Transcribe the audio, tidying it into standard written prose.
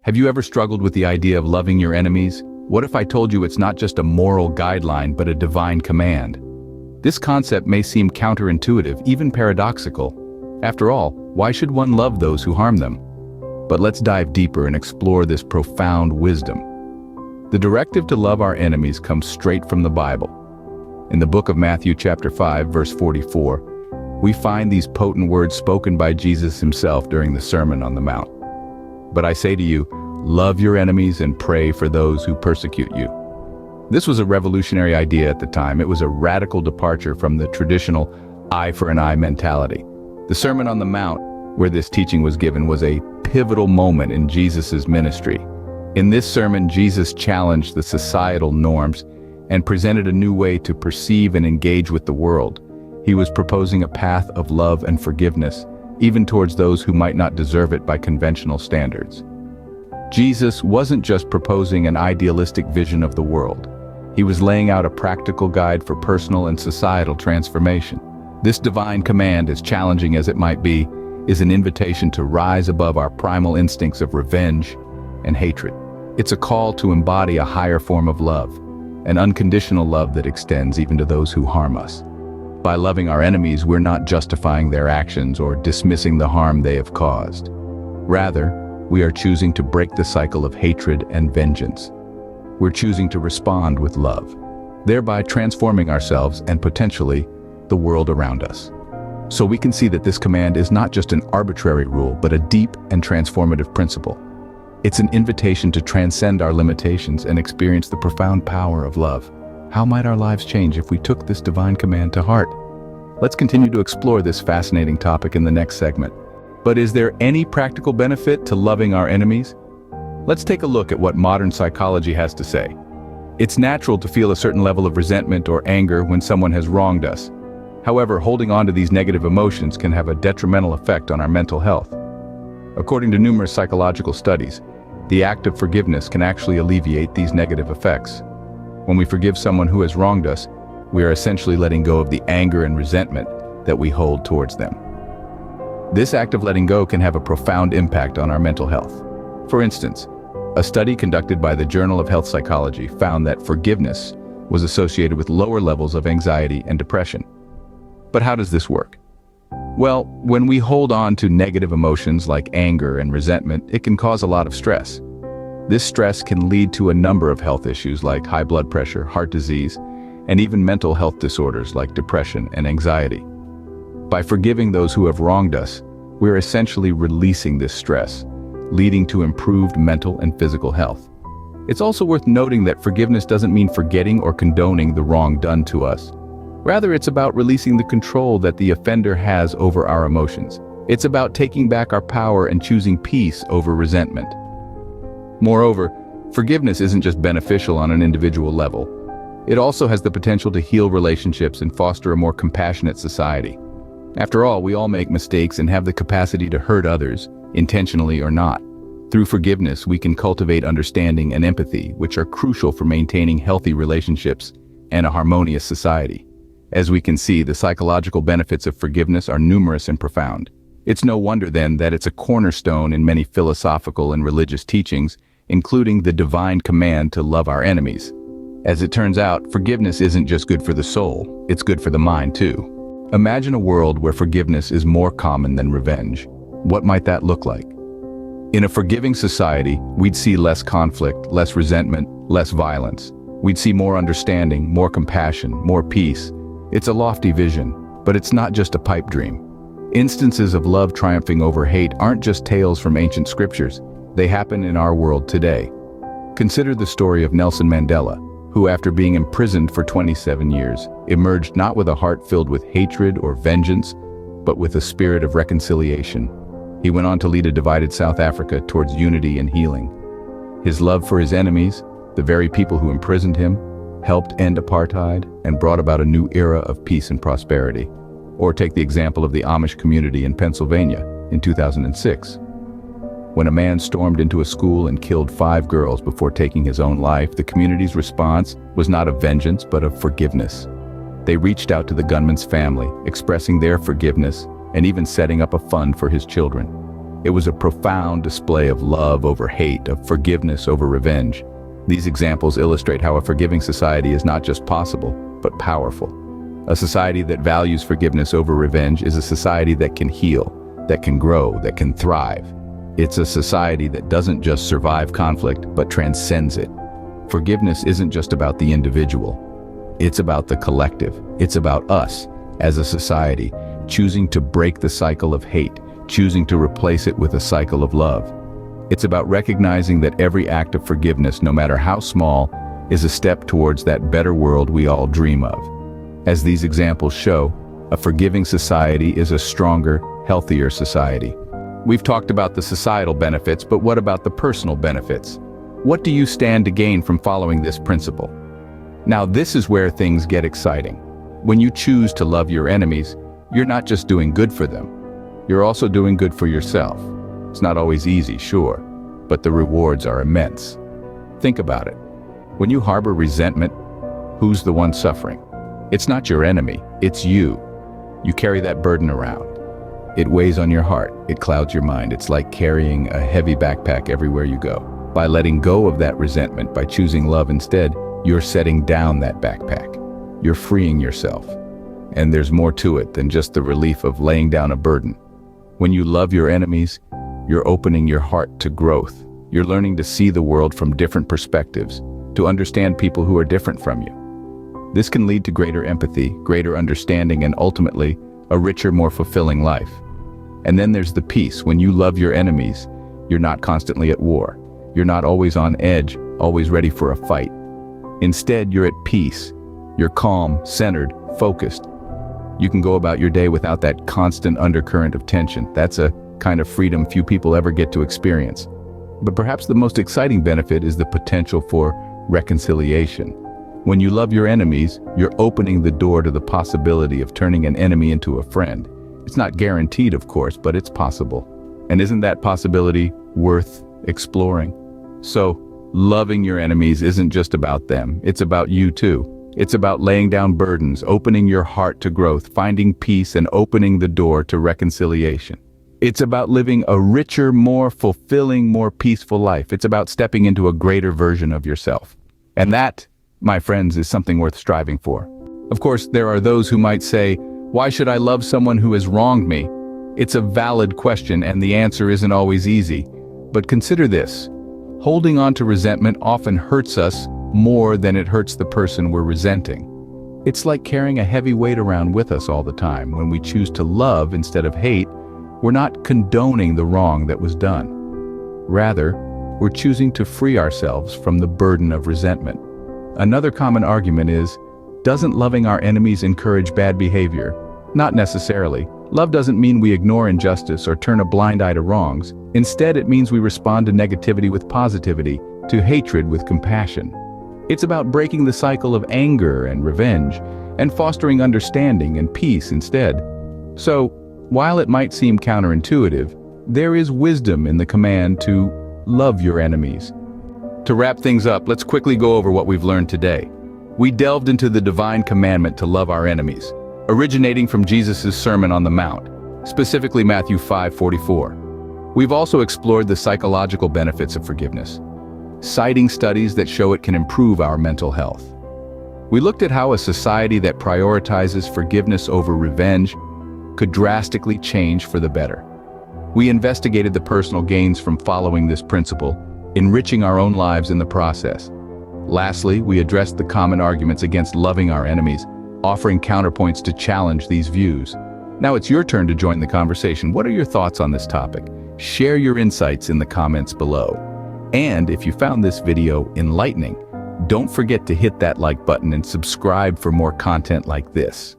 Have you ever struggled with the idea of loving your enemies? What if I told you it's not just a moral guideline but a divine command? This concept may seem counterintuitive, even paradoxical. After all, why should one love those who harm them? But let's dive deeper and explore this profound wisdom. The directive to love our enemies comes straight from the Bible. In the book of Matthew chapter 5, verse 44, we find these potent words spoken by Jesus himself during the Sermon on the Mount. But I say to you, love your enemies and pray for those who persecute you. This was a revolutionary idea at the time. It was a radical departure from the traditional eye for an eye mentality. The Sermon on the Mount, where this teaching was given, was a pivotal moment in Jesus' ministry. In this sermon, Jesus challenged the societal norms and presented a new way to perceive and engage with the world. He was proposing a path of love and forgiveness, even towards those who might not deserve it by conventional standards. Jesus wasn't just proposing an idealistic vision of the world. He was laying out a practical guide for personal and societal transformation. This divine command, as challenging as it might be, is an invitation to rise above our primal instincts of revenge and hatred. It's a call to embody a higher form of love, an unconditional love that extends even to those who harm us. By loving our enemies, we're not justifying their actions or dismissing the harm they have caused. Rather, we are choosing to break the cycle of hatred and vengeance. We're choosing to respond with love, thereby transforming ourselves and potentially the world around us. So we can see that this command is not just an arbitrary rule, but a deep and transformative principle. It's an invitation to transcend our limitations and experience the profound power of love. How might our lives change if we took this divine command to heart? Let's continue to explore this fascinating topic in the next segment. But is there any practical benefit to loving our enemies? Let's take a look at what modern psychology has to say. It's natural to feel a certain level of resentment or anger when someone has wronged us. However, holding on to these negative emotions can have a detrimental effect on our mental health. According to numerous psychological studies, the act of forgiveness can actually alleviate these negative effects. When we forgive someone who has wronged us, we are essentially letting go of the anger and resentment that we hold towards them. This act of letting go can have a profound impact on our mental health. For instance, a study conducted by the Journal of Health Psychology found that forgiveness was associated with lower levels of anxiety and depression. But how does this work? Well, when we hold on to negative emotions like anger and resentment, it can cause a lot of stress. This stress can lead to a number of health issues like high blood pressure, heart disease, and even mental health disorders like depression and anxiety. By forgiving those who have wronged us, we're essentially releasing this stress, leading to improved mental and physical health. It's also worth noting that forgiveness doesn't mean forgetting or condoning the wrong done to us. Rather, it's about releasing the control that the offender has over our emotions. It's about taking back our power and choosing peace over resentment. Moreover, forgiveness isn't just beneficial on an individual level. It also has the potential to heal relationships and foster a more compassionate society. After all, we all make mistakes and have the capacity to hurt others, intentionally or not. Through forgiveness, we can cultivate understanding and empathy, which are crucial for maintaining healthy relationships and a harmonious society. As we can see, the psychological benefits of forgiveness are numerous and profound. It's no wonder then that it's a cornerstone in many philosophical and religious teachings, including the divine command to love our enemies. As it turns out, forgiveness isn't just good for the soul, it's good for the mind too. Imagine a world where forgiveness is more common than revenge. What might that look like? In a forgiving society, we'd see less conflict, less resentment, less violence. We'd see more understanding, more compassion, more peace. It's a lofty vision, but it's not just a pipe dream. Instances of love triumphing over hate aren't just tales from ancient scriptures. They happen in our world today. Consider the story of Nelson Mandela, who after being imprisoned for 27 years, emerged not with a heart filled with hatred or vengeance, but with a spirit of reconciliation. He went on to lead a divided South Africa towards unity and healing. His love for his enemies, the very people who imprisoned him, helped end apartheid and brought about a new era of peace and prosperity. Or take the example of the Amish community in Pennsylvania in 2006. When a man stormed into a school and killed 5 girls before taking his own life, the community's response was not of vengeance, but of forgiveness. They reached out to the gunman's family, expressing their forgiveness and even setting up a fund for his children. It was a profound display of love over hate, of forgiveness over revenge. These examples illustrate how a forgiving society is not just possible, but powerful. A society that values forgiveness over revenge is a society that can heal, that can grow, that can thrive. It's a society that doesn't just survive conflict, but transcends it. Forgiveness isn't just about the individual. It's about the collective. It's about us, as a society, choosing to break the cycle of hate, choosing to replace it with a cycle of love. It's about recognizing that every act of forgiveness, no matter how small, is a step towards that better world we all dream of. As these examples show, a forgiving society is a stronger, healthier society. We've talked about the societal benefits, but what about the personal benefits? What do you stand to gain from following this principle? Now, this is where things get exciting. When you choose to love your enemies, you're not just doing good for them. You're also doing good for yourself. It's not always easy, sure, but the rewards are immense. Think about it. When you harbor resentment, who's the one suffering? It's not your enemy, it's you. You carry that burden around. It weighs on your heart, it clouds your mind. It's like carrying a heavy backpack everywhere you go. By letting go of that resentment, by choosing love instead, you're setting down that backpack. You're freeing yourself. And there's more to it than just the relief of laying down a burden. When you love your enemies, you're opening your heart to growth. You're learning to see the world from different perspectives, to understand people who are different from you. This can lead to greater empathy, greater understanding, and ultimately, a richer, more fulfilling life. And then there's the peace. When you love your enemies, you're not constantly at war. You're not always on edge, always ready for a fight. Instead, you're at peace. You're calm, centered, focused. You can go about your day without that constant undercurrent of tension. That's a kind of freedom few people ever get to experience. But perhaps the most exciting benefit is the potential for reconciliation. When you love your enemies, you're opening the door to the possibility of turning an enemy into a friend. It's not guaranteed, of course, but it's possible. And isn't that possibility worth exploring? So, loving your enemies isn't just about them, it's about you too. It's about laying down burdens, opening your heart to growth, finding peace, and opening the door to reconciliation. It's about living a richer, more fulfilling, more peaceful life. It's about stepping into a greater version of yourself. And that, my friends, is something worth striving for. Of course, there are those who might say, why should I love someone who has wronged me? It's a valid question, and the answer isn't always easy. But consider this. Holding on to resentment often hurts us more than it hurts the person we're resenting. It's like carrying a heavy weight around with us all the time. When we choose to love instead of hate, we're not condoning the wrong that was done. Rather, we're choosing to free ourselves from the burden of resentment. Another common argument is, doesn't loving our enemies encourage bad behavior? Not necessarily. Love doesn't mean we ignore injustice or turn a blind eye to wrongs. Instead, it means we respond to negativity with positivity, to hatred with compassion. It's about breaking the cycle of anger and revenge, and fostering understanding and peace instead. So, while it might seem counterintuitive, there is wisdom in the command to love your enemies. To wrap things up, let's quickly go over what we've learned today. We delved into the divine commandment to love our enemies, originating from Jesus' Sermon on the Mount, specifically Matthew 5:44. We've also explored the psychological benefits of forgiveness, citing studies that show it can improve our mental health. We looked at how a society that prioritizes forgiveness over revenge could drastically change for the better. We investigated the personal gains from following this principle, enriching our own lives in the process. Lastly, we addressed the common arguments against loving our enemies, offering counterpoints to challenge these views. Now it's your turn to join the conversation. What are your thoughts on this topic? Share your insights in the comments below. And if you found this video enlightening, don't forget to hit that like button and subscribe for more content like this.